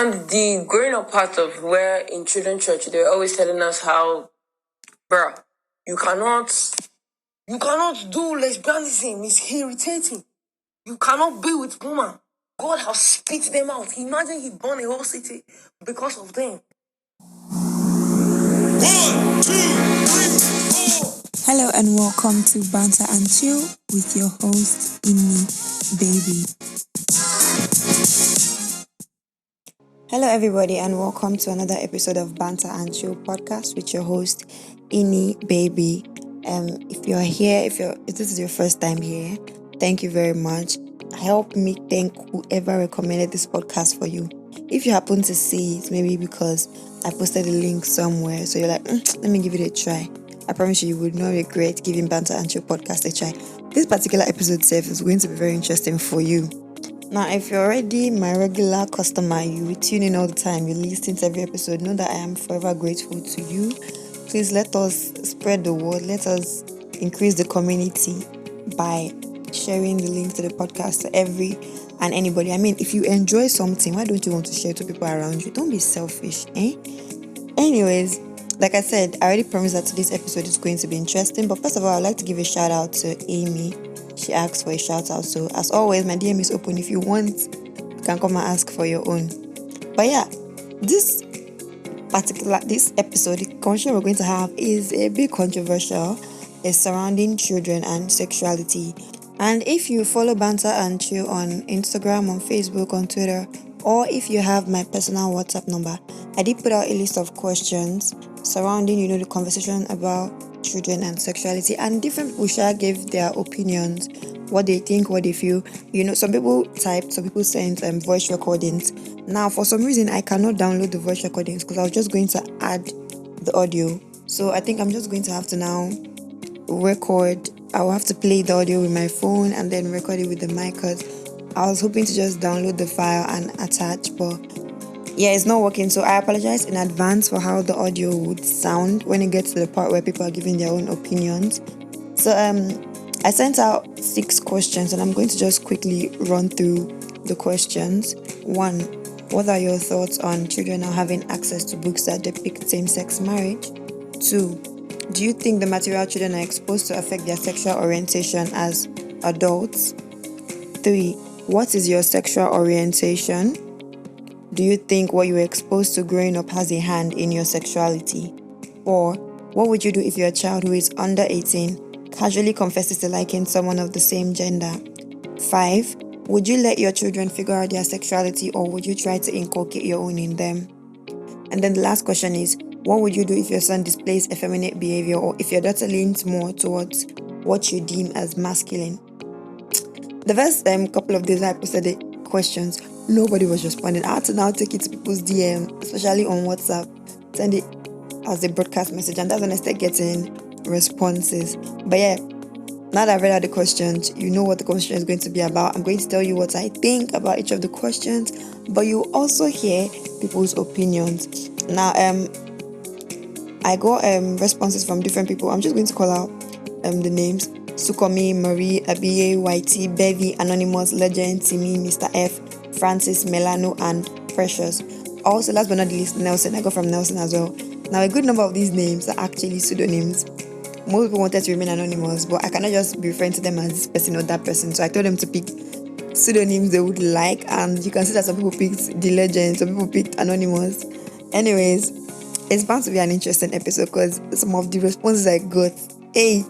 And the growing up part of where in children's church they're always telling us how, bruh, you cannot do lesbianism. It's irritating. You cannot be with woman. God has spit them out. Imagine he burned a whole city because of them. 1, 2, 3, 4. Hello and welcome to Banter and Chill with your host, Inni Baby. Hello everybody and welcome to another episode of Banter and Chill podcast with your host, Inni Baby. If you're here, if this is your first time here, thank you very much. Help me thank whoever recommended this podcast for you. If you happen to see it, maybe because I posted a link somewhere, so you're like, let me give it a try. I promise you would not regret giving Banter and Chill podcast a try. This particular episode is going to be very interesting for you. Now, if you're already my regular customer, you tune in all the time, you listen to every episode, know that I am forever grateful to you. Please let us spread the word. Let us increase the community by sharing the link to the podcast to every and anybody. I mean, if you enjoy something, why don't you want to share it to people around you? Don't be selfish, eh? Anyways, like I said, I already promised that today's episode is going to be interesting. But first of all, I'd like to give a shout out to Amy. She asked for a shout out. So as always, my DM is open. If you want, you can come and ask for your own. But yeah, this episode, the conversation we're going to have is a bit controversial. It's surrounding children and sexuality. And if you follow Banter and Chill on Instagram, on Facebook, on Twitter, or if you have my personal WhatsApp number, I did put out a list of questions surrounding, the conversation about children and sexuality. And different people gave their opinions, what they think, what they feel. Some people typed, some people sent voice recordings. Now, for some reason, I cannot download the voice recordings because I was just going to add the audio. So I think I'm just going to have to now record. I will have to play the audio with my phone and then record it with the mic because I was hoping to just download the file and attach, but yeah, it's not working. So I apologize in advance for how the audio would sound when it gets to the part where people are giving their own opinions. So I sent out 6 questions and I'm going to just quickly run through the questions. 1, what are your thoughts on children now having access to books that depict same-sex marriage? 2, do you think the material children are exposed to affect their sexual orientation as adults? 3, what is your sexual orientation? Do you think what you were exposed to growing up has a hand in your sexuality? 4, what would you do if your child who is under 18 casually confesses to liking someone of the same gender? 5, would you let your children figure out their sexuality or would you try to inculcate your own in them? And then the last question is, what would you do if your son displays effeminate behavior or if your daughter leans more towards what you deem as masculine? The first couple of days I posted the questions, nobody was responding. I had to now take it to people's DM, especially on WhatsApp, send it as a broadcast message, and that's when I start getting responses. But yeah, now that I've read out the questions, you know what the question is going to be about. I'm going to tell you what I think about each of the questions, but you also hear people's opinions. Now, I got responses from different people. I'm just going to call out the names: Sukomi, Marie, Abiye, YT, Bevy, Anonymous, Legend, Timmy, Mr. F, Francis, Melano, and Precious. Also, last but not least, Nelson. I got from Nelson as well. Now, a good number of these names are actually pseudonyms. Most people wanted to remain anonymous, but I cannot just be referring to them as this person or that person. So I told them to pick pseudonyms they would like, and you can see that some people picked the Legend, some people picked Anonymous. Anyways, it's bound to be an interesting episode because some of the responses I got, hey,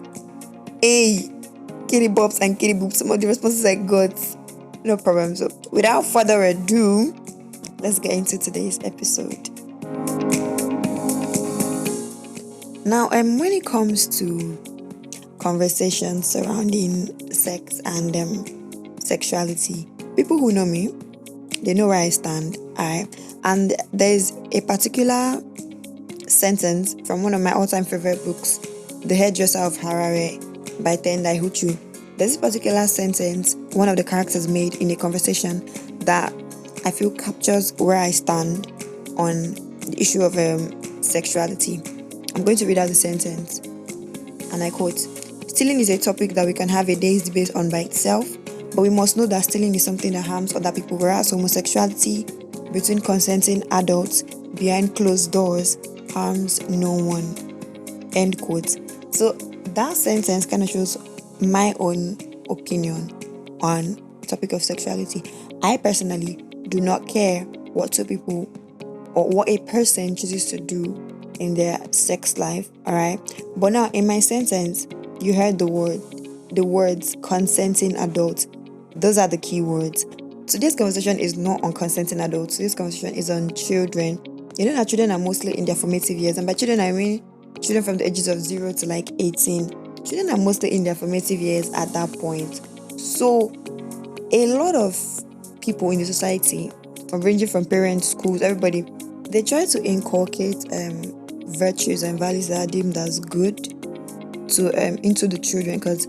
kitty bobs and kitty boobs, some of the responses I got, no problem. So without further ado, let's get into today's episode. Now, when it comes to conversations surrounding sex and sexuality, people who know me, they know where I stand. And there's a particular sentence from one of my all-time favorite books, The Hairdresser of Harare by Tendai Huchu. There's this particular sentence one of the characters made in a conversation that I feel captures where I stand on the issue of sexuality. I'm going to read out the sentence, and I quote, "Stealing is a topic that we can have a day's debate on by itself, but we must know that stealing is something that harms other people, whereas homosexuality between consenting adults behind closed doors harms no one. End quote. So that sentence kind of shows my own opinion on topic of sexuality. I personally do not care what two people or what a person chooses to do in their sex life, all right? But now in my sentence, you heard the words consenting adults. Those are the key words. Today's conversation is not on consenting adults. Today's conversation is on children. You know that children are mostly in their formative years, and by children I mean children from the ages of 0 to like 18. Children are mostly in their formative years at that point. So a lot of people in the society, ranging from parents, schools, everybody, they try to inculcate virtues and values that are deemed as good to into the children, because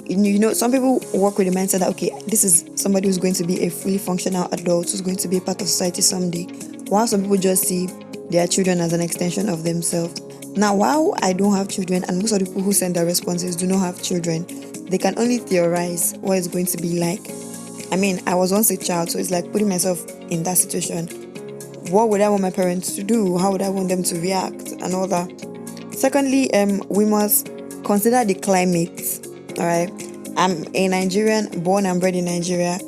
you know some people work with the mindset that okay, this is somebody who's going to be a fully functional adult who's going to be a part of society someday, while some people just see their children as an extension of themselves. Now, while I don't have children, and most of the people who send their responses do not have children, they can only theorize what it's going to be like. I mean, I was once a child, so it's like putting myself in that situation. What would I want my parents to do? How would I want them to react and all that? Secondly, we must consider the climate. All right, I'm a Nigerian, born and bred in Nigeria.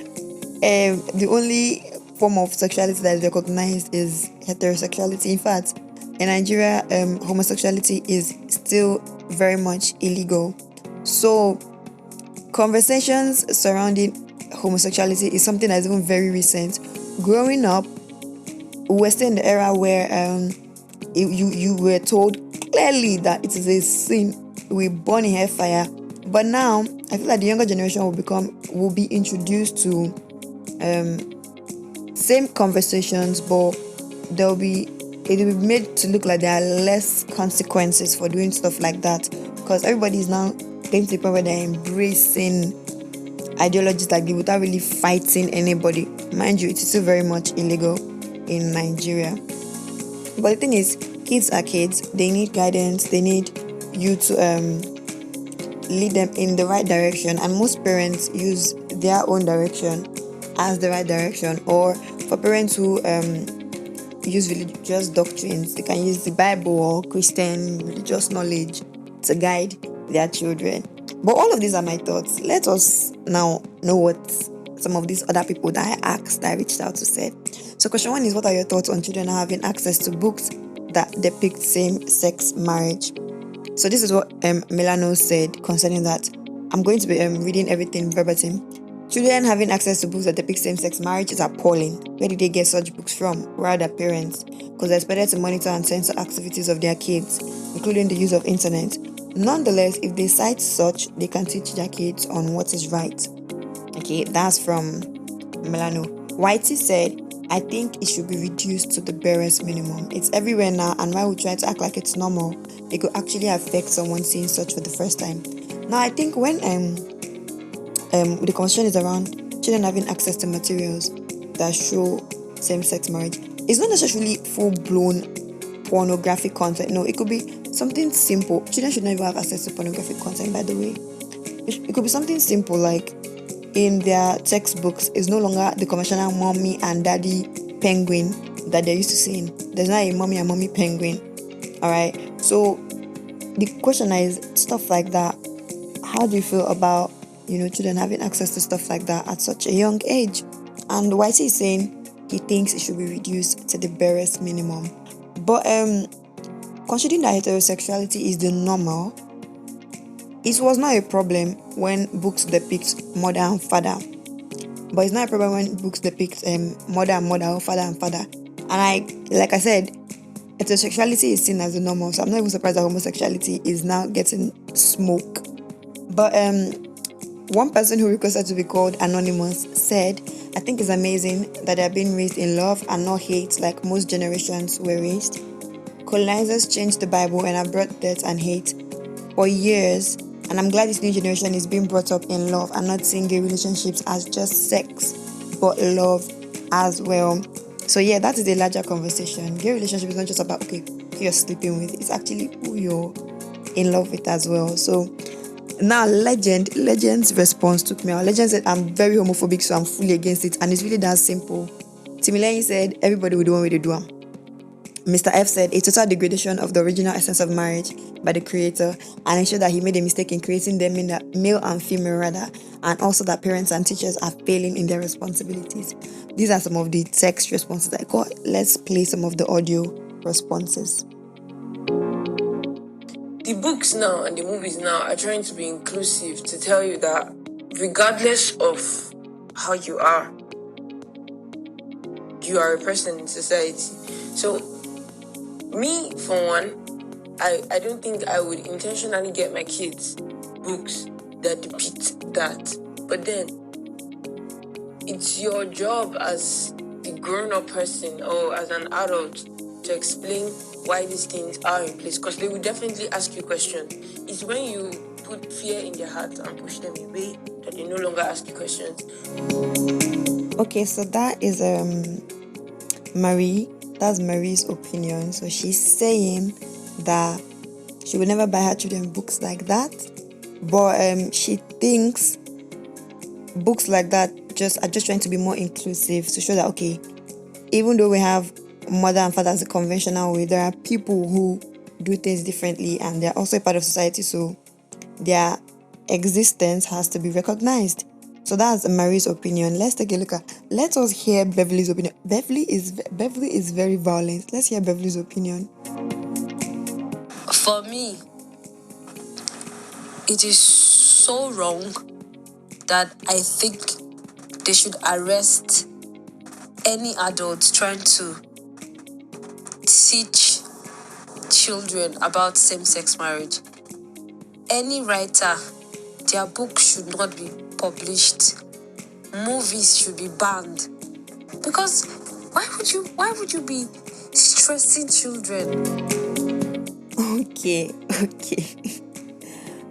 The only form of sexuality that is recognized is heterosexuality. In fact, in Nigeria, homosexuality is still very much illegal. So conversations surrounding homosexuality is something that is even very recent. Growing up, we were still in the era where you were told clearly that it is a sin. We burn in hellfire. But now I feel like the younger generation will be introduced to same conversations, but it will be made to look like there are less consequences for doing stuff like that, because everybody is now getting to the point where they're embracing ideologies like this without really fighting anybody. Mind you, it is still very much illegal in Nigeria. But the thing is, kids are kids. They need guidance. They need you to lead them in the right direction, and most parents use their own direction as the right direction. Or for parents who use religious doctrines, they can use the Bible or Christian religious knowledge to guide their children. But all of these are my thoughts. Let us now know what some of these other people that I reached out to said. So question 1 is, what are your thoughts on children having access to books that depict same-sex marriage? So this is what Milano said concerning that. I'm going to be reading everything verbatim. Children having access to books that depict same-sex marriage is appalling. Where did they get such books from? Where are their parents? Because they're expected to monitor and censor activities of their kids, including the use of internet. Nonetheless, if they cite such, they can teach their kids on what is right. Okay, that's from Milano. Whitey said, I think it should be reduced to the barest minimum. It's everywhere now, and while we try to act like it's normal, it could actually affect someone seeing such for the first time. Now, I think when the concern is around children having access to materials that show same-sex marriage, it's not necessarily full-blown pornographic content. No, it could be something simple. Children should never have access to pornographic content, by the way. It could be something simple like in their textbooks is no longer the conventional mommy and daddy penguin that they're used to seeing. There's not a mommy and mommy penguin. Alright. So the question is stuff like that. How do you feel about, children having access to stuff like that at such a young age? And Whitey is saying he thinks it should be reduced to the barest minimum. But considering that heterosexuality is the normal, it was not a problem when books depict mother and father. But it's not a problem when books depict mother and mother or father and father. And like I said, heterosexuality is seen as the normal, so I'm not even surprised that homosexuality is now getting smoke. But one person who requested to be called anonymous said, I think it's amazing that they're being raised in love and not hate like most generations were raised. Colonizers changed the Bible and have brought death and hate for years, and I'm glad this new generation is being brought up in love and not seeing gay relationships as just sex, but love as well. So yeah, that is a larger conversation. Gay relationship is not just about, okay, who you're sleeping with. It's actually who you're in love with as well. So now Legend's response took me out. Legend said, I'm very homophobic, so I'm fully against it. And it's really that simple. Timileyin said everybody would do one way to do them. Mr. F said a total degradation of the original essence of marriage by the creator, and ensured that he made a mistake in creating them in male and female rather, and also that parents and teachers are failing in their responsibilities. These are some of the text responses I got. Let's play some of the audio responses. The books now and the movies now are trying to be inclusive to tell you that regardless of how you are a person in society. So me, for one, I don't think I would intentionally get my kids books that depict that. But then it's your job as the grown-up person or as an adult to explain why these things are in place, because they will definitely ask you questions. It's when you put fear in their hearts and push them away that they no longer ask you questions. Okay, so that is Marie. That's Marie's opinion. So she's saying that she would never buy her children books like that, but she thinks books like that are just trying to be more inclusive to show that, okay, even though we have mother and father as a conventional way, there are people who do things differently and they're also a part of society, so their existence has to be recognized. So that's Marie's opinion. Let's take a look at, let us hear Beverly's opinion. Beverly is very violent. Let's hear Beverly's opinion. For me, it is so wrong that I think they should arrest any adult trying to teach children about same-sex marriage. Any writer, their book should not be published. Movies should be banned. Because why would you be stressing children? Okay.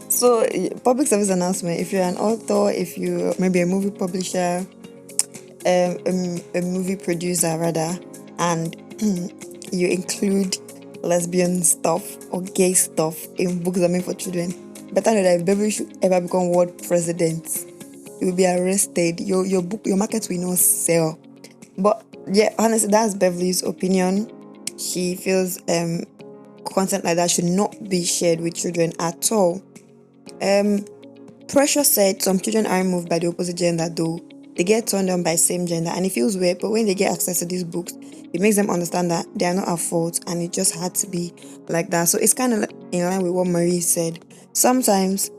So, public service announcement. If you're an author, if you maybe a movie publisher, a movie producer rather, and you include lesbian stuff or gay stuff in books that are made for children, better know that if Beverly should ever become world president, you will be arrested. Your book, your market will not sell. But yeah, honestly, that's Beverly's opinion. She feels content like that should not be shared with children at all. Pressure said some children aren't moved by the opposite gender, though they get turned on by same gender, and it feels weird, but when they get access to these books, it makes them understand that they are not at fault and it just had to be like that. So it's kind of in line with what Marie said. Sometimes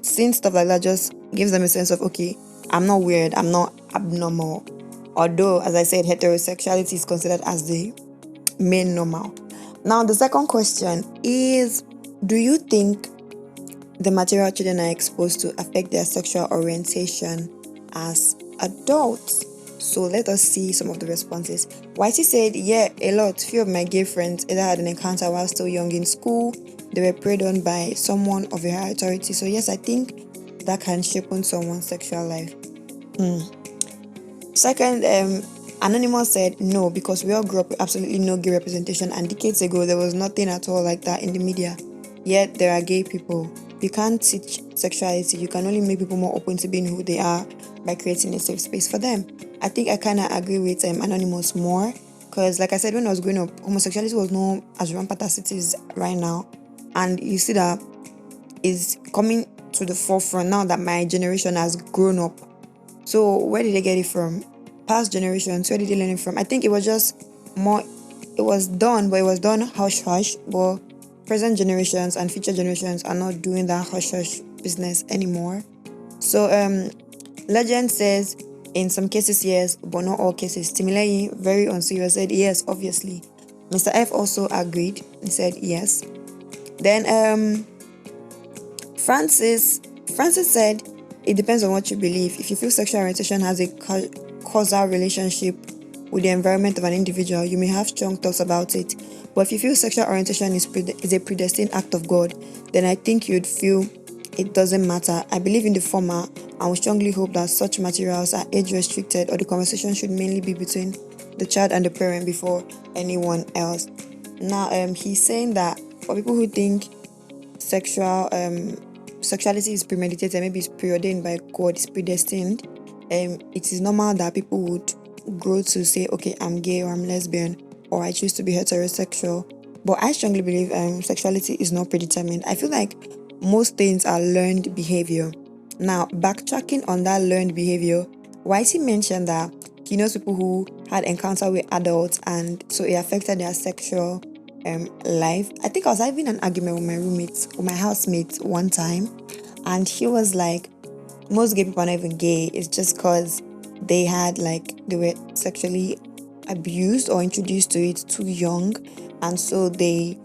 seeing stuff like that just gives them a sense of, okay, I'm not weird, I'm not abnormal. Although, as I said, heterosexuality is considered as the main normal. Now, the second question is, do you think the material children are exposed to affect their sexual orientation as adults? So let us see some of the responses. Whitey said, yeah, a lot. Few of my gay friends either had an encounter while still young in school, they were preyed on by someone of a high authority. So yes, I think that can shape on someone's sexual life. Second, Anonymous said no, because we all grew up with absolutely no gay representation, and decades ago there was nothing at all like that in the media. Yet there are gay people. You can't teach sexuality, you can only make people more open to being who they are by creating a safe space for them. I think I kind of agree with Anonymous more, because like I said, when I was growing up, homosexuality was not as rampant as it is right now, and you see that is coming to the forefront now that my generation has grown up. So where did they get it from? Past generations, where did they learn it from? I think it was just more, it was done hush-hush, but present generations and future generations are not doing that hush-hush business anymore. So Legend says, in some cases, yes, but not all cases. Timileyin, very unserious, said yes, obviously. Mr. F also agreed. He said yes. Then Francis said, it depends on what you believe. If you feel sexual orientation has a causal relationship with the environment of an individual, you may have strong thoughts about it. But if you feel sexual orientation is a predestined act of God, then I think you'd feel it doesn't matter. I believe in the former and would strongly hope that such materials are age restricted, or the conversation should mainly be between the child and the parent before anyone else. Now, he's saying that for people who think sexuality is premeditated, maybe it's preordained by God, it's predestined, it is normal that people would grow to say, okay, I'm gay or I'm lesbian or I choose to be heterosexual. But I strongly believe sexuality is not predetermined. I feel like most things are learned behavior. Now, backtracking on that learned behavior, Whitey mentioned that he knows people who had encounter with adults and so it affected their sexual life. I think I was having an argument with my roommates, with my housemates one time, and he was like, most gay people are not even gay. It's just because they were sexually abused or introduced to it too young, and so they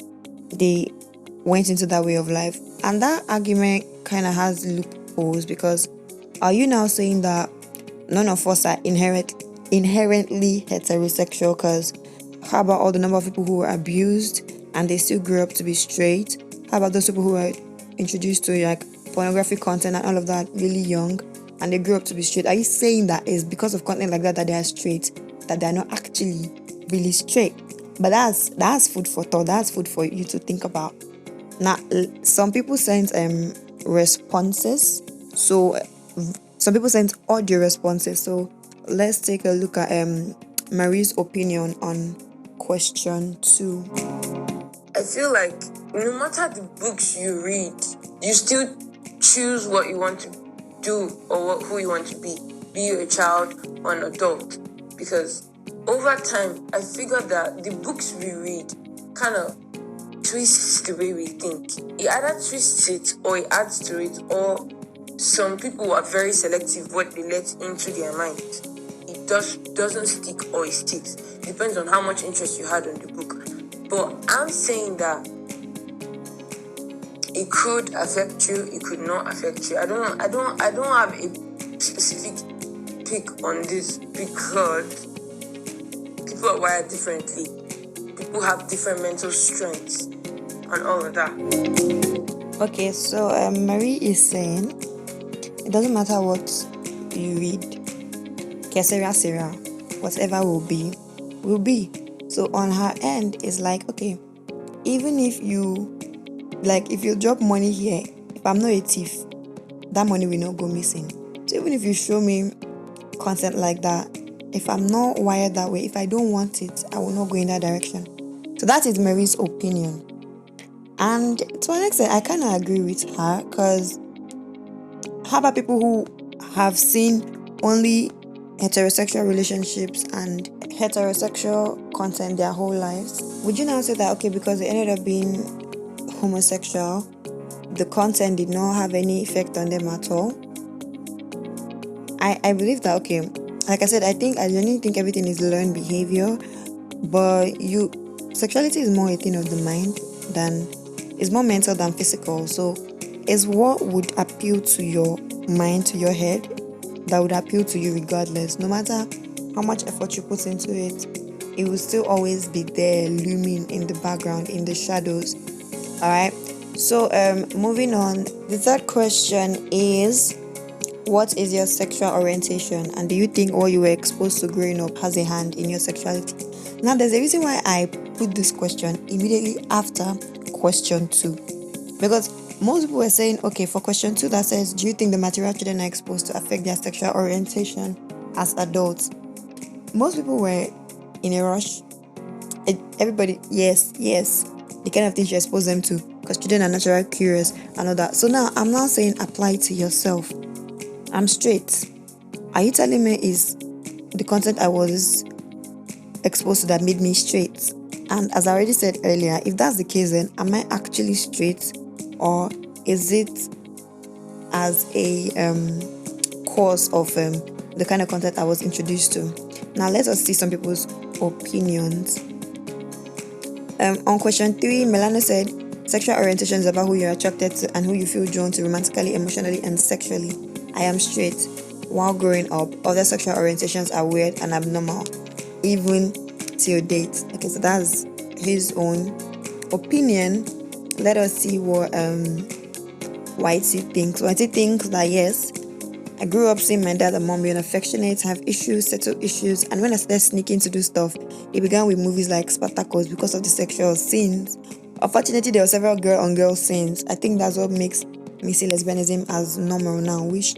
went into that way of life. And that argument kind of has loopholes, because are you now saying that none of us are inherently heterosexual? Because how about all the number of people who were abused and they still grew up to be straight? How about those people who were introduced to like pornographic content and all of that really young and they grew up to be straight? Are you saying that is because of content like that they are straight, that they are not actually really straight? But that's food for thought. That's food for you to think about. Now, some people send responses. So some people sent audio responses. So let's take a look at Marie's opinion on question 2. I feel like no matter the books you read, you still choose what you want to do or who you want to be you a child or an adult. Because over time, I figured that the books we read kind of twists the way we think. It either twists it or it adds to it, or some people are very selective what they let into their minds. It doesn't stick or it sticks. Depends on how much interest you had on the book. But I'm saying that it could affect you, it could not affect you. I don't have a specific pick on this, because people are wired differently. People have different mental strengths and all of that. Okay, so Marie is saying it doesn't matter what you read, Kesera Sera, whatever will be, will be. So on her end, it's like, okay, even if you drop money here, if I'm not a thief, that money will not go missing. So even if you show me content like that, if I'm not wired that way, if I don't want it, I will not go in that direction. So that is Mary's opinion. And to an extent, I kind of agree with her, because how about people who have seen only heterosexual relationships and heterosexual content their whole lives? Would you now say that, okay, because they ended up being homosexual, the content did not have any effect on them at all? I believe that, okay, like I said, I genuinely think everything is learned behavior, but sexuality is more a thing of the mind it's more mental than physical. So it's what would appeal to your mind, to your head, that would appeal to you regardless. No matter how much effort you put into it, it will still always be there, looming in the background, in the shadows. All right. So moving on, the third question is, what is your sexual orientation, and do you think what you were exposed to growing up has a hand in your sexuality? Now, there's a reason why I put this question immediately after question 2, because most people were saying, okay, for question 2 that says, do you think the material children are exposed to affect their sexual orientation as adults? Most people were in a rush. Everybody, yes, the kind of things you expose them to, because children are naturally curious and all that. So now I'm not saying apply it to yourself. I'm straight. Are you telling me is the content I was exposed to that made me straight? And as I already said earlier, if that's the case, then am I actually straight, or is it as a cause of the kind of content I was introduced to? Now let us see some people's opinions. On question 3, Melanie said, sexual orientation is about who you're attracted to and who you feel drawn to romantically, emotionally, and sexually. I am straight. While growing up, other sexual orientations are weird and abnormal, even till date. Okay, so that's his own opinion. Let us see what Whitey thinks. Whitey thinks that yes, I grew up seeing my dad and mom being affectionate, have issues, settle issues, and when I started sneaking to do stuff, it began with movies like Spartacus because of the sexual scenes. Unfortunately, there were several girl-on-girl scenes. I think that's what makes me see lesbianism as normal now, which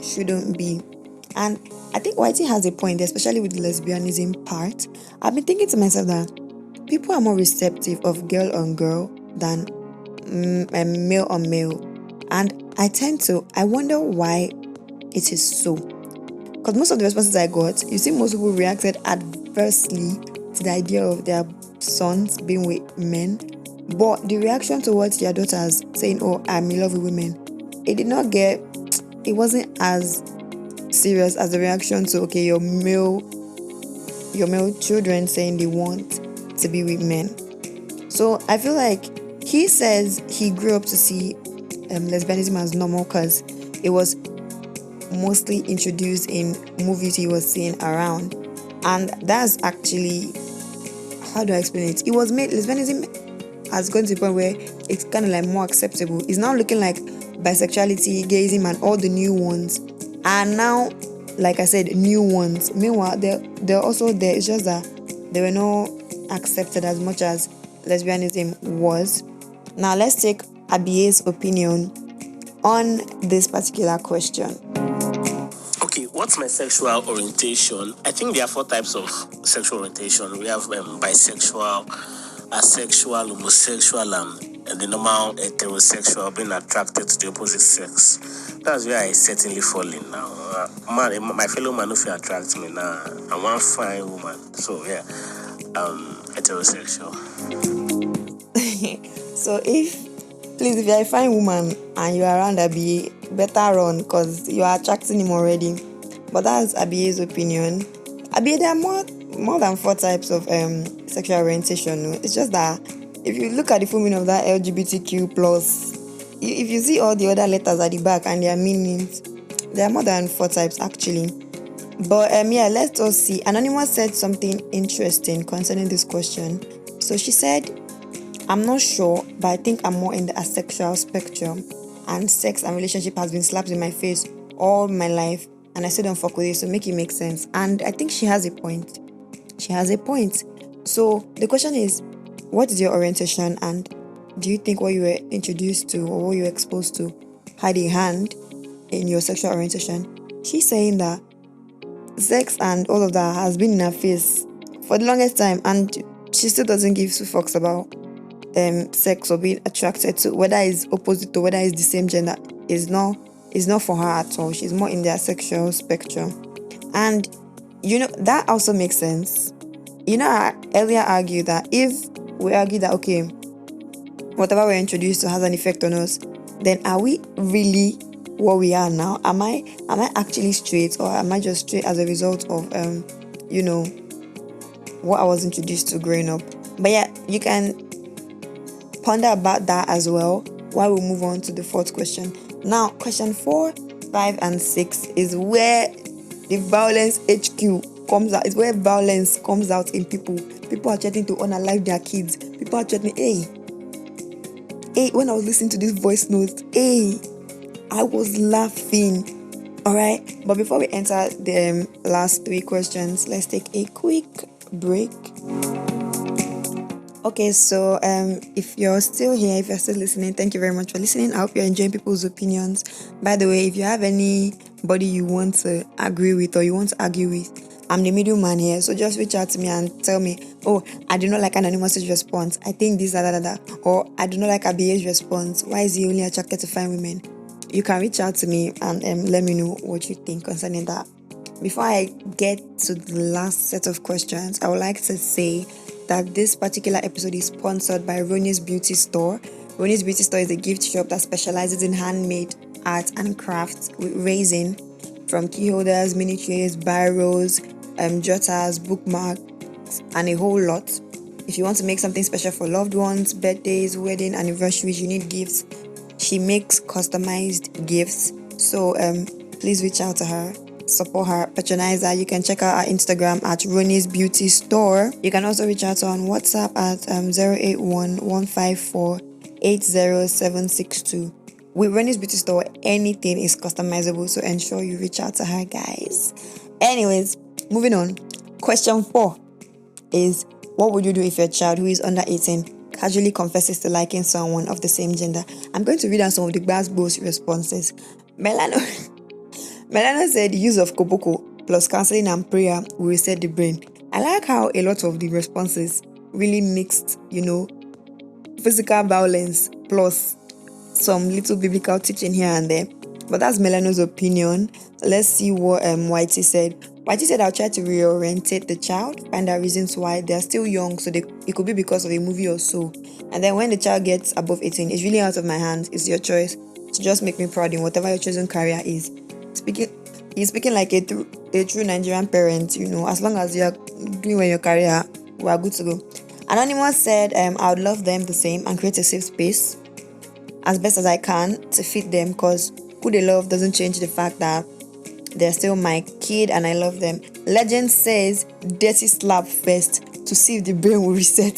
shouldn't be. And I think Whitey has a point, especially with the lesbianism part. I've been thinking to myself that people are more receptive of girl on girl than male on male. And I wonder why it is so. Because most of the responses I got, you see most people reacted adversely to the idea of their sons being with men. But the reaction towards their daughters saying, oh, I'm in love with women, it wasn't as serious as the reaction to, okay, your male children saying they want to be with men. So I feel like he says he grew up to see lesbianism as normal because it was mostly introduced in movies he was seeing around, and that's actually, how do I explain it? It was made, lesbianism has gone to the point where it's kind of like more acceptable. It's now looking like bisexuality, gayism, and all the new ones are now, like I said, new ones. Meanwhile, they're also there. It's just that they were not accepted as much as lesbianism was. Now let's take Abie's opinion on this particular question. Okay, what's my sexual orientation? I think there are 4 types of sexual orientation. We have bisexual, asexual, homosexual, and the normal heterosexual, being attracted to the opposite sex. That's where I certainly fall in now. My fellow man, if you attract me now, I'm one fine woman. So yeah, heterosexual. So if you're a fine woman and you're around Abie, better run because you are attracting him already. But that's Abie's opinion. Abie, there are more than 4 types of sexual orientation. It's just that if you look at the full meaning of that LGBTQ plus, if you see all the other letters at the back and their meanings, there are more than 4 types actually. But let's all see. Anonymous said something interesting concerning this question. So she said, I'm not sure, but I think I'm more in the asexual spectrum, and sex and relationship has been slapped in my face all my life, and I still don't fuck with it, so make it make sense. And I think she has a point. So the question is, what is your orientation, and do you think what you were introduced to or what you were exposed to had a hand in your sexual orientation? She's saying that sex and all of that has been in her face for the longest time, and she still doesn't give 2 fucks about sex or being attracted to, whether it's opposite or whether it's the same gender, is not for her at all. She's more in their sexual spectrum. And that also makes sense. I earlier argued that if we argue that, okay, whatever we're introduced to has an effect on us, then are we really what we are now? Am I actually straight, or am I just straight as a result of what I was introduced to growing up? But yeah, you can ponder about that as well while we move on to the 4th question. Now, question 4, 5, and 6 is where the violence HQ comes out. It's where violence comes out in people. People are threatening to unalive their kids. People are threatening, hey, when I was listening to this voice note, I was laughing. Alright, but before we enter the last 3 questions, let's take a quick break. Okay, so if you're still here, if you're still listening, thank you very much for listening. I hope you're enjoying people's opinions. By the way, if you have anybody you want to agree with or you want to argue with, I'm the middleman here, so just reach out to me and tell me, oh, I do not like Anonymous's response, I think this, that, or I do not like Abie's response, why is he only attracted to fine women? You can reach out to me and let me know what you think concerning that. Before I get to the last set of questions, I would like to say that this particular episode is sponsored by Ronnie's Beauty Store. Ronnie's Beauty Store is a gift shop that specializes in handmade art and crafts with resin, from key holders, miniatures, biros, jotters, bookmarks, and a whole lot. If you want to make something special for loved ones, birthdays, wedding, anniversaries, you need gifts, she makes customized gifts. So please reach out to her, support her, patronize her. You can check out our Instagram at Ronnie's Beauty Store. You can also reach out on WhatsApp at 081-154-80762. With Ronnie's Beauty Store, anything is customizable, so ensure you reach out to her, guys. Anyways, moving on. Question 4 is, what would you do if your child who is under 18 casually confesses to liking someone of the same gender? I'm going to read out some of the Gbasgbos responses. Melano said use of Koboko. plus counseling and prayer will reset the brain. I like how a lot of the responses really mixed, physical violence plus some little biblical teaching here and there. But that's Melano's opinion. Let's see what Whitey said. Whitey said, I'll try to reorientate the child, find out reasons why they're still young, so it could be because of a movie or so. And then when the child gets above 18, it's really out of my hands. It's your choice to just make me proud in whatever your chosen career is. He's speaking like a true Nigerian parent, as long as you're doing well in your career, we are good to go. Anonymous said, I would love them the same and create a safe space as best as I can to fit them, because who they love doesn't change the fact that they're still my kid and I love them. Legend says, dirty slap first to see if the brain will reset.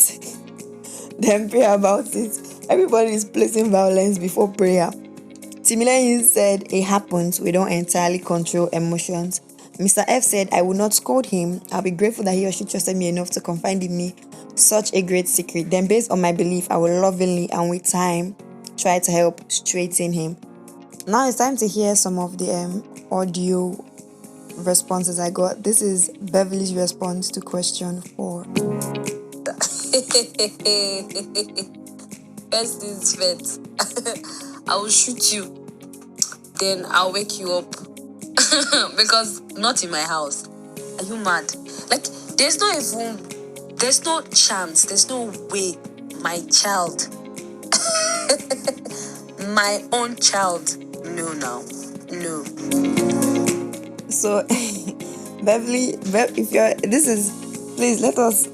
Then pray about it. Everybody is placing violence before prayer. Timileyin said, it happens, we don't entirely control emotions. Mr. F said, I will not scold him. I'll be grateful that he or she trusted me enough to confide in me such a great secret. Then based on my belief, I will lovingly and with time try to help straighten him. Now it's time to hear some of the audio responses I got. This is Beverly's response to question 4. First things first, I will shoot you. Then I'll wake you up. Because not in my house. Are you mad? Like, there's no chance, there's no way my child, my own child, no. So, Beverly, please let us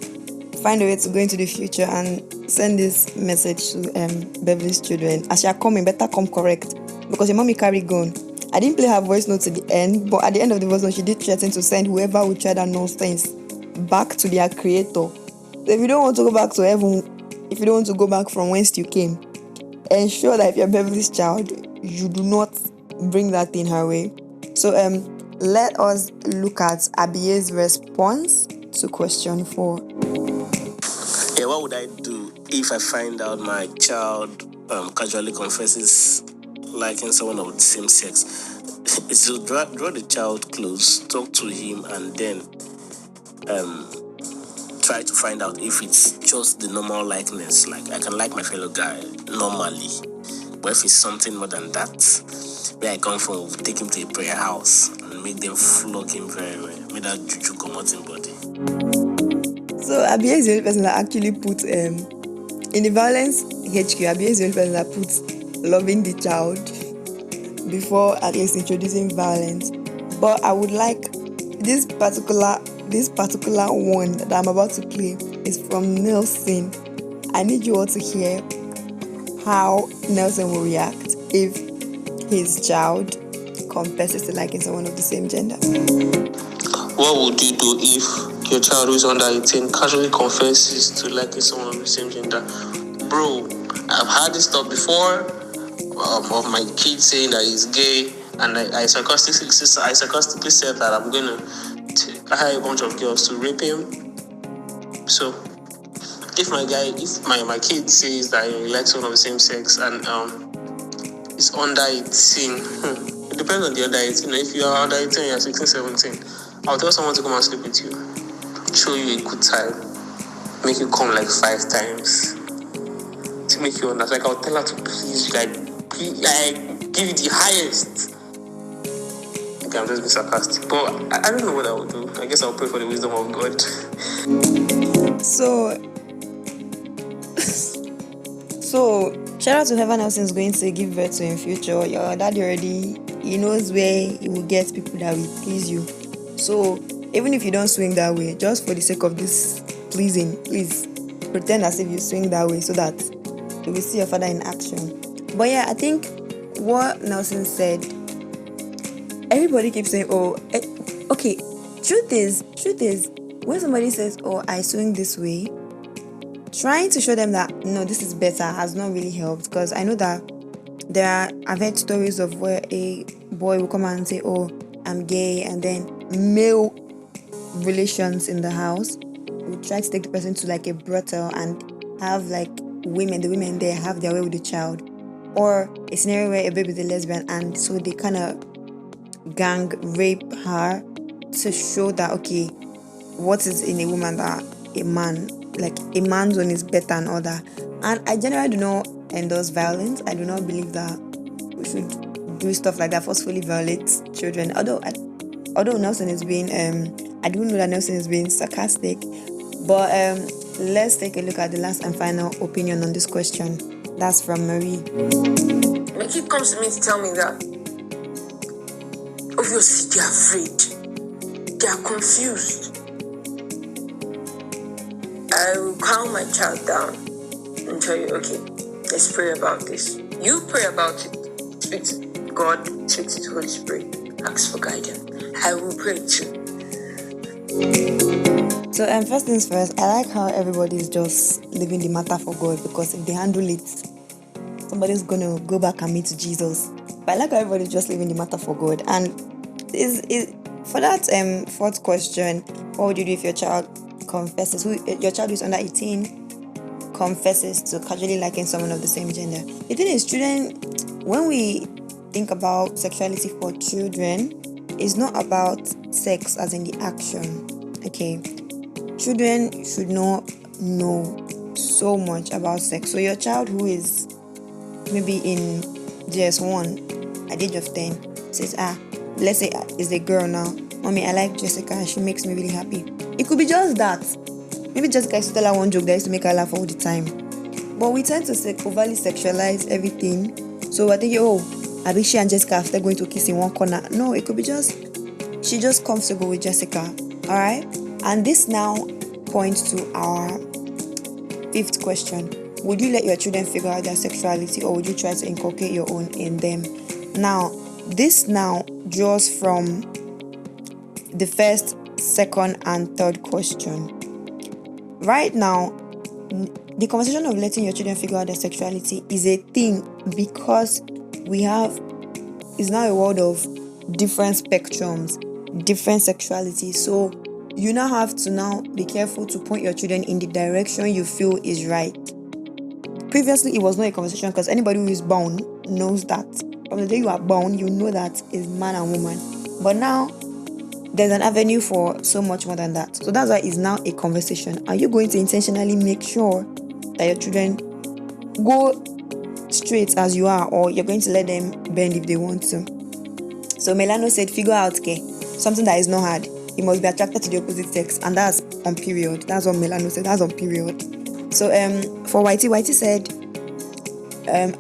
find a way to go into the future and send this message to Beverly's children. As you are coming, better come correct, because your mommy carry gun. I didn't play her voice note to the end, but at the end of the voice note, she did threaten to send whoever would try that nonsense back to their creator. So if you don't want to go back to heaven, if you don't want to go back from whence you came, ensure that if you're Beverly's child, you do not bring that thing her way. So let us look at Abiye's response to question 4. Yeah, what would I do if I find out my child casually confesses liking someone of the same sex? It's to draw the child close, talk to him, and then try to find out if it's just the normal likeness. Like, I can like my fellow guy normally, but if it's something more than that, where I come from, we'll take him to a prayer house and make them flog him very well. Make that juju come out in body. So Abiye is the only person that actually put in the violence HQ. Abiye is the only person that puts loving the child before at least introducing violence. But I would like this particular one that I'm about to play is from Nelson. I need you all to hear how Nelson will react if his child confesses to liking someone of the same gender. What would you do if your child who is under 18 casually confesses to liking someone of the same gender? Bro, I've had this stuff before of my kid saying that he's gay, and I sarcastically said that I'm going to hire a bunch of girls to rape him. So, if my kid says that he likes someone of the same sex and is under 18, it depends on the under 18. If you are under 18, you're 16, 17, I'll tell someone to come and sleep with you, show you a good time, make you come like 5 times, to make you understand. Like, I'll tell her to please, give you the highest. Okay, I'm just being sarcastic, but I don't know what I would do. I guess I'll pray for the wisdom of God. So shout out to whoever else is going to give birth to in future. Your daddy already, he knows where he will get people that will please you. So even if you don't swing that way, just for the sake of this pleasing, please pretend as if you swing that way so that you will see your father in action. But yeah, I think what Nelson said, everybody keeps saying, okay, truth is, when somebody says, I swing this way, trying to show them that, no, this is better has not really helped, because I know that I've heard stories of where a boy will come out and say, I'm gay, and then male relations in the house will try to take the person to like a brothel and have like the women there have their way with the child, or a scenario where a baby is a lesbian and so they kind of gang rape her to show that, okay, what is in a woman that a man, like a man's one is better than other. And I generally do not endorse violence. I do not believe that we should do stuff like that, forcefully violate children. Although Nelson is being, I do know that Nelson is being sarcastic, but let's take a look at the last and final opinion on this question. That's from Marie. My kid comes to me to tell me that obviously they're afraid, they are confused. I will calm my child down and tell you, okay, let's pray about this. You pray about it. Speak to God, speak to the Holy Spirit, ask for guidance. I will pray too. So first things first, I like how everybody is just leaving the matter for God, because if they handle it, somebody's gonna go back and meet Jesus. But I like how everybody's just leaving the matter for God. And for that fourth question, what would you do if your child confesses, your child is under 18 confesses to casually liking someone of the same gender? The thing is, children, when we think about sexuality for children, it's not about sex as in the action. Okay, children should not know so much about sex. So your child who is maybe in JS1 at the age of 10 says, let's say is a girl now, mommy, I like Jessica, she makes me really happy. It could be just that. Maybe Jessica used to tell her one joke that used to make her laugh all the time. But we tend to overly sexualize everything. So I think, I think she and Jessica after going to kiss in one corner. No, it could be just she just comfortable with Jessica. Alright? And this now points to our fifth question. Would you let your children figure out their sexuality, or would you try to inculcate your own in them? Now, this now draws from the first, second, and third question. Right now, the conversation of letting your children figure out their sexuality is a thing because it's now a world of different spectrums, different sexuality. So you now have to now be careful to point your children in the direction you feel is right. Previously, it was not a conversation because anybody who is born knows that. From the day you are born, you know that it's man and woman. But now, there's an avenue for so much more than that. So that's why it's now a conversation. Are you going to intentionally make sure that your children go straight as you are, or you're going to let them bend if they want to? So Melano said, figure out, okay, something that is not hard. You must be attracted to the opposite sex, and that's on period. That's what Melano said. That's on period. So for Whitey said,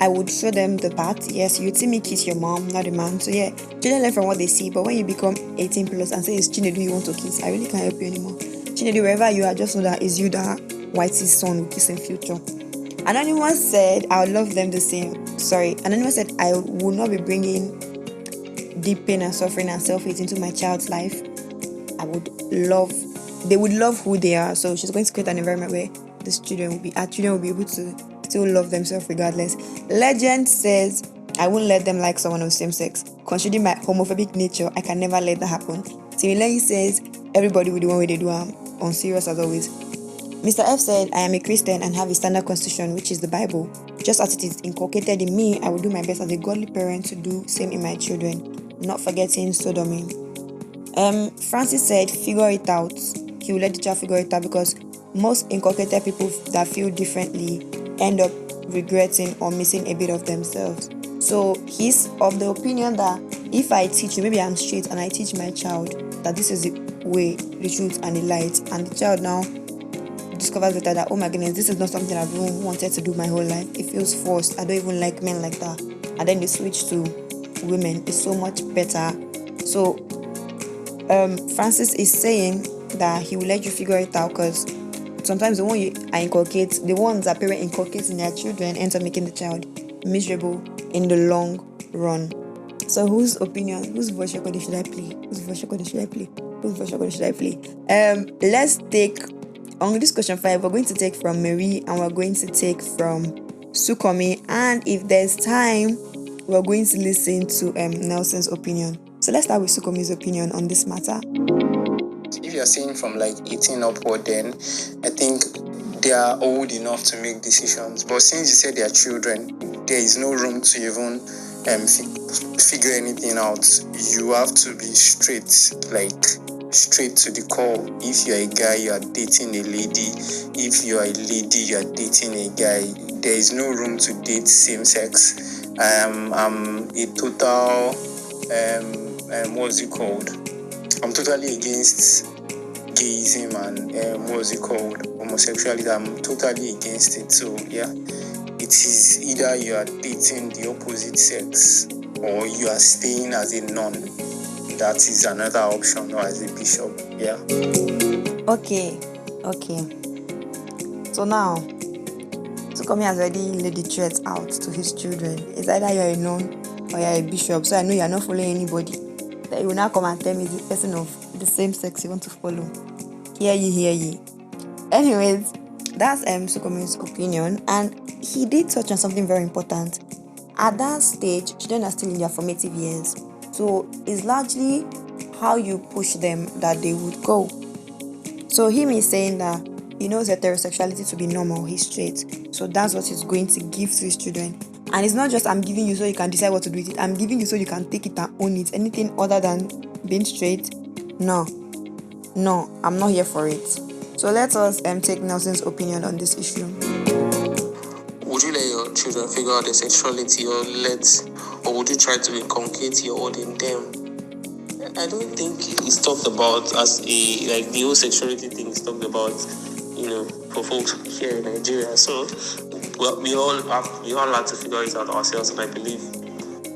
I would show them the path. Yes, you'd see me kiss your mom, not a man. So yeah, children learn from what they see. But when you become 18 plus and say it's Chinedu you want to kiss, I really can't help you anymore. Chinedu, wherever you are, just know that it's you that Whitey's son will kiss in future. Anonymous said, I would love them the same. Anonymous said, I will not be bringing deep pain and suffering and self-hate into my child's life. They would love who they are. So she's going to create an environment where our children will be able to still love themselves regardless. Legend says, I won't let them like someone of the same sex. Considering my homophobic nature, I can never let that happen. Timileyi says, everybody will do one way they do on serious as always. Mr. F said, I am a Christian and have a standard constitution, which is the Bible. Just as it is inculcated in me, I will do my best as a godly parent to do same in my children, not forgetting sodomy. Francis said, figure it out. He will let the child figure it out because most inculcated people that feel differently end up regretting or missing a bit of themselves. So he's of the opinion that if I teach you, maybe I'm straight and I teach my child that this is the way, the truth and the light, and the child now discovers later that, oh my goodness, this is not something I've even wanted to do my whole life. It feels forced. I don't even like men like that. And then they switch to women. It's so much better. So Francis is saying that he will let you figure it out because sometimes the ones that parents inculcate in their children ends up making the child miserable in the long run. So whose voice recording should I play? Let's take, on this question 5, we're going to take from Marie and we're going to take from Sukomi, and if there's time, we're going to listen to Nelson's opinion. So let's start with Sukomi's opinion on this matter. If you're saying from like 18 upward, then I think they are old enough to make decisions. But since you said they are children, there is no room to even figure anything out. You have to be straight. Like, straight to the core. If you're a guy, you are dating a lady. If you are a lady, you are dating a guy. There is no room to date same sex. I'm a total what's it called? I'm totally against gayism and what's it called? Homosexuality. I'm totally against it. So yeah, it is either you are dating the opposite sex or you are staying as a nun. That is another option, or as a bishop. Yeah. Okay. So now, Sukomi has already laid the threats out to his children. It's either you're a nun or you're a bishop. So I know you're not following anybody. That you will now come and tell me the person of the same sex you want to follow. Hear ye. Anyways, that's Sukomi's opinion, and he did touch on something very important. At that stage, children are still in their formative years. So it's largely how you push them that they would go. So him is saying that he knows heterosexuality to be normal, he's straight. So that's what he's going to give to his children. And it's not just I'm giving you so you can decide what to do with it. I'm giving you so you can take it and own it. Anything other than being straight, no, I'm not here for it. So let us take Nelson's opinion on this issue. Would you let your children figure out their sexuality, or would you try to inculcate your own in them? I don't think it's talked about as the whole sexuality thing is talked about, for folks here in Nigeria. So, well, we all have to figure it out ourselves, and I believe,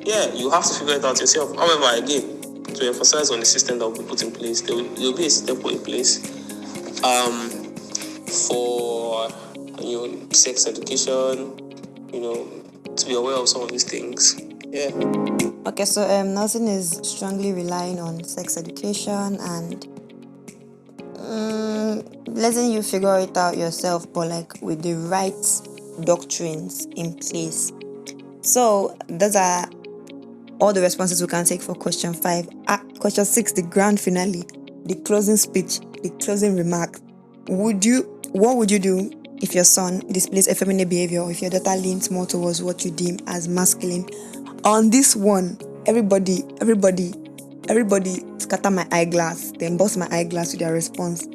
yeah, you have to figure it out yourself. However, again, to emphasize on the system that will be put in place, there will be a system put in place, for sex education, to be aware of some of these things. Yeah. Okay, so Nelson is strongly relying on sex education and letting you figure it out yourself, but like with the right doctrines in place. So those are all the responses we can take for question 5. Question 6, the grand finale, the closing speech, the closing remark. What would you do if your son displays effeminate behavior, or if your daughter leans more towards what you deem as masculine? On this one, everybody scatter my eyeglass, then bust my eyeglass with their response.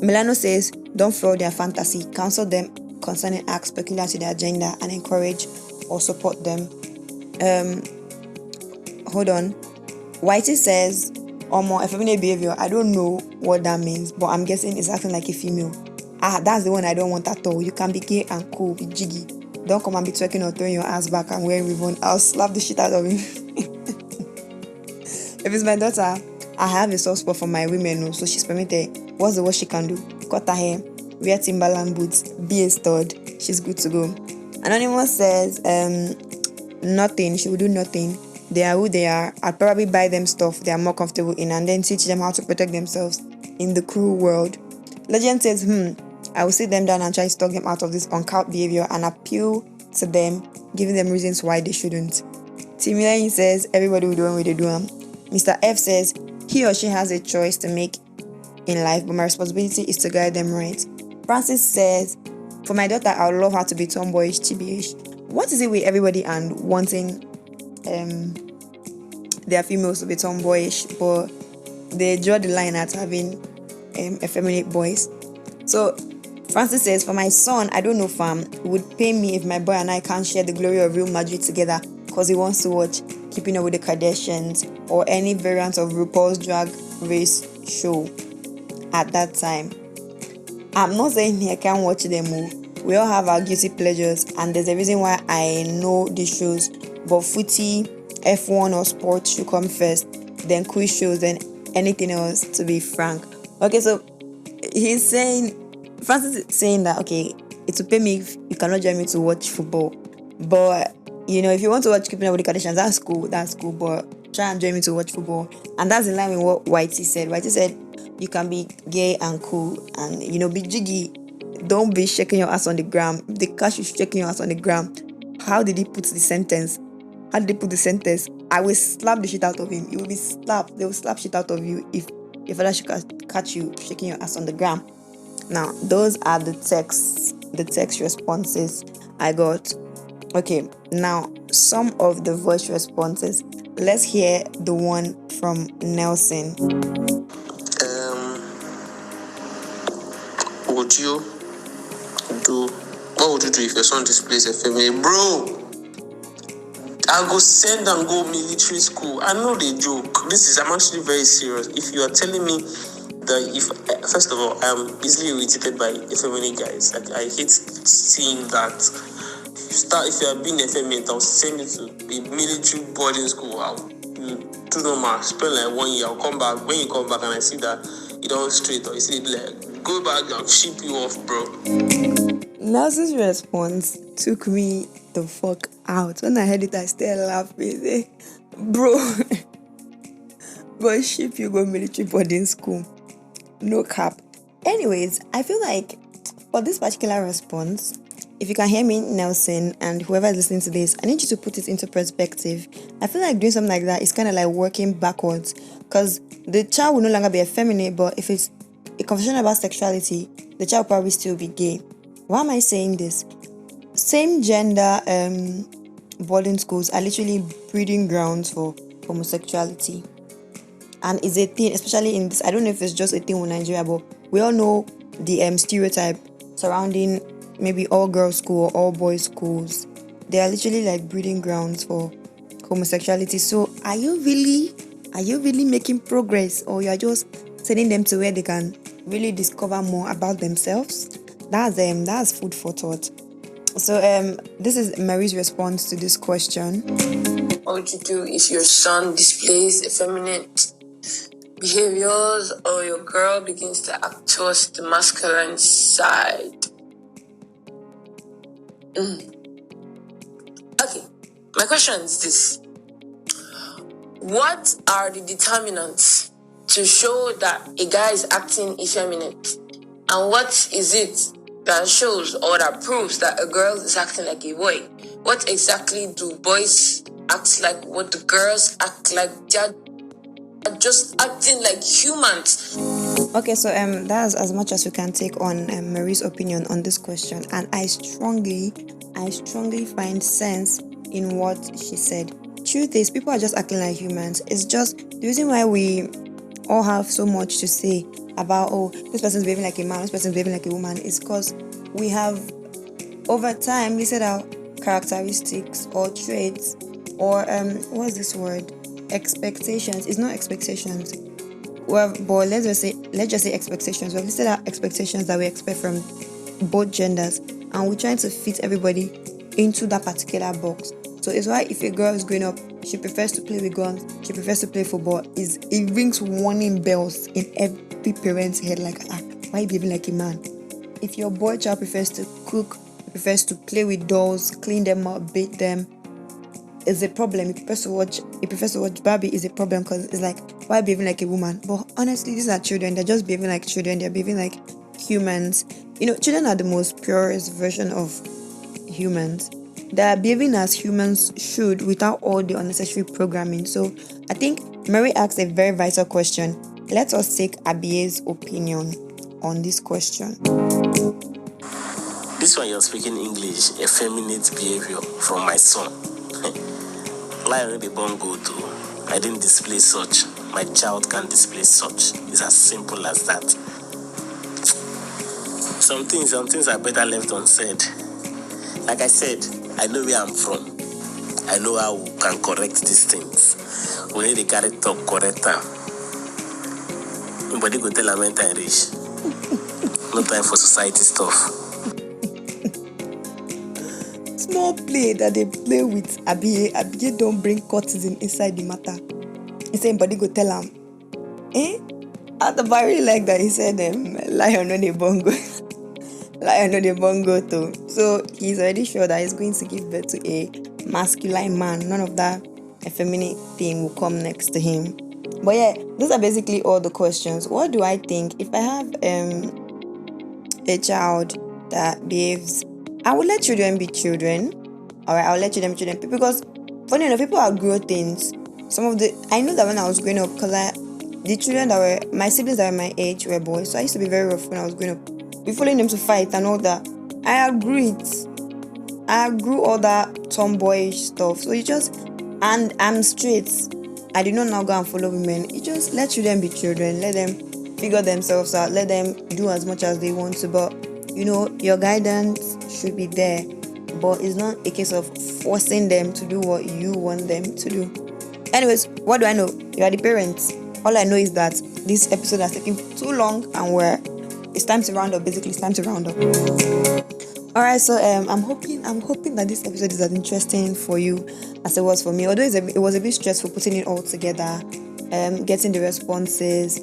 Milano says, don't follow their fantasy, counsel them concerning acts peculiar to their gender, and encourage or support them. Hold on. Whitey says, more effeminate behavior. I don't know what that means, but I'm guessing it's acting like a female. That's the one I don't want at all. You can be gay and cool, be jiggy. Don't come and be twerking or throwing your ass back and wearing ribbon. I'll slap the shit out of him. If it's my daughter, I have a soft spot for my women, so she's permitted. What's the worst she can do? Cut her hair, wear Timberland boots, be a stud. She's good to go. Anonymous says, nothing. She will do nothing. They are who they are. I'll probably buy them stuff they are more comfortable in and then teach them how to protect themselves in the cruel world. Legend says, I will sit them down and try to talk them out of this uncouth behavior and appeal to them, giving them reasons why they shouldn't. Timilayin says, everybody will do what they do. Mr. F says, he or she has a choice to make in life, but my responsibility is to guide them right. Francis says, for my daughter, I would love her to be tomboyish, TBH. What is it with everybody and wanting their females to be tomboyish, but they draw the line at having effeminate boys? So Francis says, for my son, I don't know, fam, it would pain me if my boy and I can't share the glory of Real Madrid together because he wants to watch Keeping Up with the Kardashians or any variant of RuPaul's Drag Race show at that time. I'm not saying he can't watch them all. We all have our guilty pleasures, and there's a reason why I know these shows, but footy, F1 or sports should come first, then quiz shows, then anything else, to be frank. Okay, so he's saying, Francis is saying that, okay, it will pay me if you cannot join me to watch football, but if you want to watch Keeping Up with the Kardashians, that's cool, but try and join me to watch football. And that's in line with what Whitey said. Whitey said, you can be gay and cool and, be jiggy. Don't be shaking your ass on the ground. If they catch you shaking your ass on the ground, how did he put the sentence? I will slap the shit out of him. You will be slapped. They will slap shit out of you if your father should catch you shaking your ass on the ground. Now, those are the text responses I got. Okay, now some of the voice responses. Let's hear the one from Nelson. do if your son displays effeminate? Bro, I go send and go military school. I know they joke. I'm actually very serious. If you are telling me that first of all, I'm easily irritated by effeminate guys. Like, I hate seeing that. If you are being effeminate, I'll send you to a military boarding school. You do normal, spend like 1 year. I'll come back. When you come back and I see that you don't straight, or you see it, like, go back, I'll ship you off, bro. Nelson's response took me the fuck out. When I heard it, I started laughing. Bro, but ship you go military boarding school. No cap. Anyways, I feel like for this particular response, if you can hear me, Nelson, and whoever is listening to this, I need you to put it into perspective. I feel like doing something like that is kind of like working backwards, because the child will no longer be effeminate, but if it's a conversation about sexuality, the child will probably still be gay. Why am I saying this? Same gender boarding schools are literally breeding grounds for homosexuality. And it's a thing, especially in this, I don't know if it's just a thing in Nigeria, but we all know the stereotype surrounding maybe all girls school or all boys schools. They are literally like breeding grounds for homosexuality. So are you really making progress, or you're just sending them to where they can really discover more about themselves? That's food for thought. So this is Mary's response to this question. What would you do if your son displays effeminate behaviors or your girl begins to act towards the masculine side? Okay, my question is this. What are the determinants to show that a guy is acting effeminate? And what is it that shows or that proves that a girl is acting like a boy? What exactly do boys act like? What do girls act like? They're just acting like humans. Okay, so that's as much as we can take on Marie's opinion on this question, and I strongly find sense in what she said. Truth is, people are just acting like humans. It's just the reason why we all have so much to say about, oh, this person's behaving like a man, this person's behaving like a woman, is because we have over time listed out characteristics or traits or what's this word? Expectations. It's not expectations. Well, but let's just say expectations. We've listed out expectations that we expect from both genders, and we're trying to fit everybody into that particular box. So it's why if a girl is growing up, she prefers to play with guns, she prefers to play football, it rings warning bells in every parent's head, like, why are you behaving like a man? If your boy child prefers to cook, prefers to play with dolls, clean them up, bathe them, is a problem. He prefers to watch Barbie, is a problem, because it's like, why behaving like a woman? But honestly, these are children. They're just behaving like children. They're behaving like humans. Children are the most purest version of humans. They're behaving as humans should, without all the unnecessary programming. So I think Mary asked a very vital question. Let us take Abie's opinion on this question. This one you're speaking English, effeminate behavior from my son. Lion the bongo too. I didn't display such. My child can display such. It's as simple as that. Some things are better left unsaid. Like I said, I know where I'm from. I know how we can correct these things. We need to carry talk correct time. Nobody go tell a mental rich. No time for society stuff. Small play that they play with Abie don't bring courtesan inside the matter. He said, "Body go tell him." At the very like that, he said, "Lion on the bongo, lion on the bongo too." So he's already sure that he's going to give birth to a masculine man. None of that effeminate thing will come next to him. But yeah, those are basically all the questions. What do I think if I have a child that behaves? I will let children be children. Alright, I'll let children be children. Because funny enough, people outgrow things. I know that when I was growing up, because the children that were my siblings that were my age were boys, so I used to be very rough when I was growing up. We following them to fight and all that. I outgrew it. I outgrew all that tomboyish stuff. So and I'm straight. I did not now go and follow women. You just let children be children. Let them figure themselves out. Let them do as much as they want to. But your guidance should be there, but it's not a case of forcing them to do what you want them to do. Anyways, what do I know? You are the parents. All I know is that this episode has taken too long, and it's time to round up. Basically, it's time to round up. All right, so I'm hoping that this episode is as interesting for you as it was for me. Although it was a bit stressful putting it all together, getting the responses,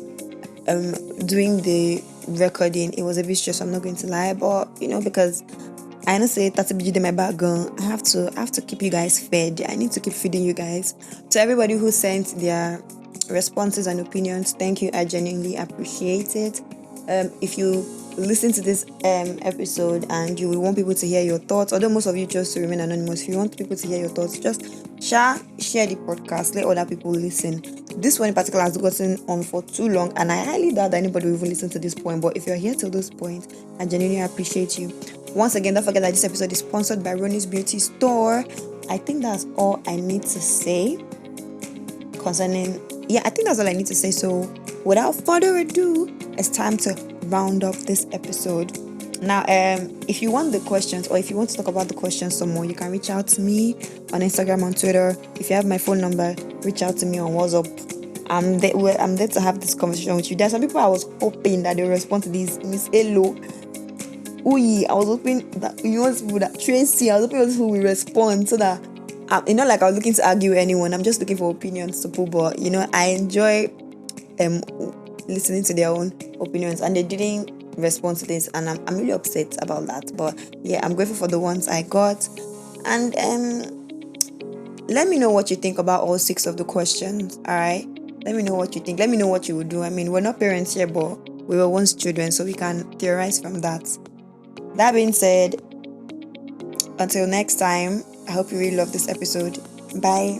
doing the recording. It was a bit stressful. I'm not going to lie, but because I know say that's a bit in my background. I have to keep you guys fed. I need to keep feeding you guys. To everybody who sent their responses and opinions, thank you. I genuinely appreciate it. If you listen to this episode and you want people to hear your thoughts, although most of you chose to remain anonymous, if you want people to hear your thoughts, just share the podcast, let other people listen. This one in particular has gotten on for too long, and I highly doubt that anybody will even listen to this point. But if you're here till this point, I genuinely appreciate you. Once again, don't forget that this episode is sponsored by Ronnie's Beauty Store. I think that's all I need to say concerning. Yeah, I think that's all I need to say. So, without further ado, it's time to round up this episode. Now, if you want the questions, or if you want to talk about the questions some more, you can reach out to me on Instagram, on Twitter. If you have my phone number, reach out to me on WhatsApp. I'm there to have this conversation with you. There are some people I was hoping that they will respond to this. Miss Hello. I was hoping that people that Tracy, I was hoping people will respond so that like I was looking to argue with anyone. I'm just looking for opinions to pull, but I enjoy listening to their own opinions, and they didn't respond to this, and I'm really upset about that. But yeah, I'm grateful for the ones I got, and let me know what you think about all 6 of the questions. All right, let me know what you think. Let me know what you would do. I mean, we're not parents here, but we were once children, so we can theorize from that. That being said, until next time, I hope you really love this episode. Bye.